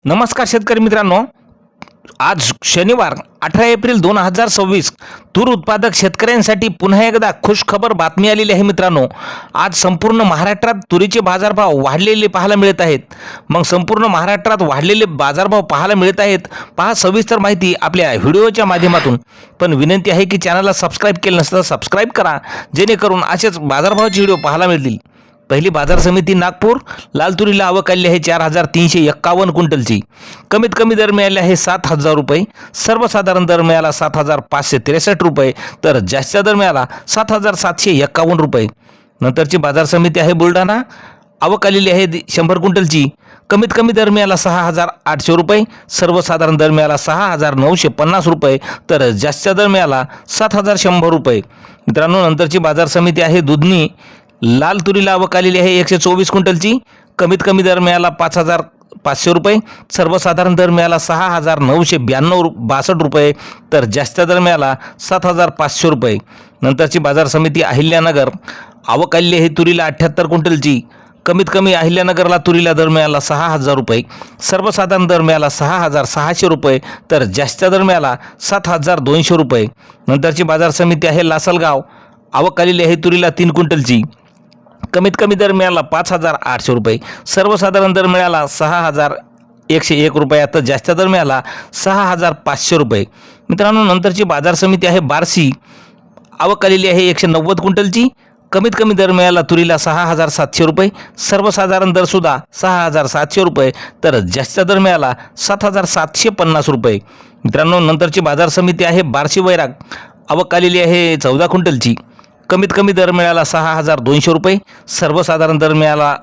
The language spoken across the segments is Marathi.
नमस्कार शेतकरी मित्रांनो, आज शनिवार 18 एप्रिल 2026 तूर उत्पादक शेतकऱ्यांसाठी पुन्हा एकदा खुशखबर बातमी आलेली आहे मित्रांनो। आज संपूर्ण महाराष्ट्रात तुरीचे बाजारभाव वाढलेले पाहायला मिळत आहेत। मग संपूर्ण महाराष्ट्रात वाढलेले बाजारभाव पाहायला मिळत आहेत, पहा सविस्तर माहिती आपल्या व्हिडिओच्या माध्यमातून। पण विनंती आहे की चॅनलला सबस्क्राईब केलं नसेल तर सबस्क्राईब करा, जेणेकरून असेच बाजारभावाचे व्हिडिओ पाहायला मिळतील। पहिली बाजार समिती नागपूर, लाल तुरीला आवक आली आहे 4351 क्विंटलची। कमीत कमी दर मिळाले आहे 7000 रुपये, सर्वसाधारण दर मिळाला 7563 रुपये, तर जास्तीचा दर मिळाला 7751 रुपये। नंतरची बाजार समिती आहे बुलढाणा, आवक आलेली आहे 100 क्विंटलची। कमीत कमी दर मिळाला 6800 रुपये, सर्वसाधारण दर मिळाला 6950 रुपये, तर जास्तीचा दर मिळाला 7100 रुपये। मित्रांनो, नंतरची बाजार समिती आहे दुधनी, लाल तुरीला आवक आलेली आहे 124 क्विंटलची। कमीत कमी दर मिळाला 5500 रुपये, सर्वसाधारण दर मिळाला 6962 रुपये, तर जास्त दर मिळाला 7500 रुपये। नंतरची बाजार समिती अहिल्यानगर, आवक आलेली आहे तुरीला 78 क्विंटलची। कमीत कमी अहिल्यानगरला तुरीला दर मिळाला 6000 रुपये, सर्वसाधारण दर मिळाला 6600 रुपये, तर जास्त दर मिळाला 7200 रुपये। नंतरची बाजार समिती आहे लासलगाव, आवक आलेली आहे तुरीला 3 क्विंटलची। कमीत कमी दर मिळाला 5800 रुपये, सर्वसाधारण दर मिळाला 6101 रुपये, तर जास्त दर मिळाला 6500 रुपये। मित्रांनो, नंतरची बाजार समिती आहे बार्शी, आवक आलेली आहे 190 क्विंटलची। कमीत कमी दर मिळाला तुरीला 6700 रुपये, सर्वसाधारण दर सुद्धा 6700 रुपये, तर जास्त दर मिळाला 7750 रुपये। मित्रांनो, नंतरची बाजार समिती आहे बार्शी वैराग, आवक आलेली आहे 14 क्विंटलची। कमीत कमी दर मिळाला 6200 रुपये, सर्वसाधारण दर मिळाला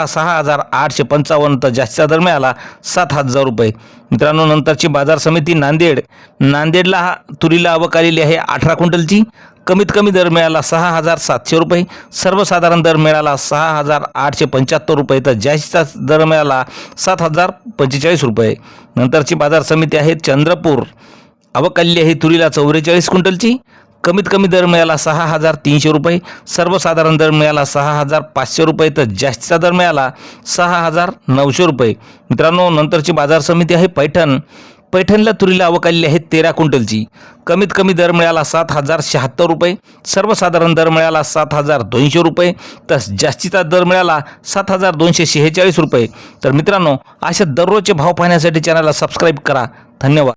6855, तर जास्तीचा दर मिळाला 7000 रुपये। मित्रांनो, नंतरची बाजार समिती नांदेड, नांदेडला तुरीला आवक आलेली आहे 18 क्विंटलची। कमीत कमी दर मिळाला 6700 रुपये, सर्वसाधारण दर मिळाला 6875 रुपये, तर जास्तीचा दर मिळाला 7045 रुपये। नंतरची बाजार समिती आहे चंद्रपूर, आवक आलेली आहे तुरीला 44 क्विंटलची। कमीत कमी दर मिळाला 6300 रुपये, सर्वसाधारण दर मिळाला 6500 रुपये, तर जास्तीचा दर मिळाला 6900 रुपये। मित्रांनो, नंतरची बाजार समिती आहे पैठण, पैठणला तुरीला आवक आलेली आहे 13 क्विंटलची। कमीत कमी दर मिळाला 7076 रुपये, सर्वसाधारण दर मिळाला 7200 रुपये, तर जास्तीचा दर मिळाला 7246 रुपये। तर मित्रांनो, अशा दररोजचे भाव पाहण्यासाठी चॅनलला सबस्क्राईब करा। धन्यवाद।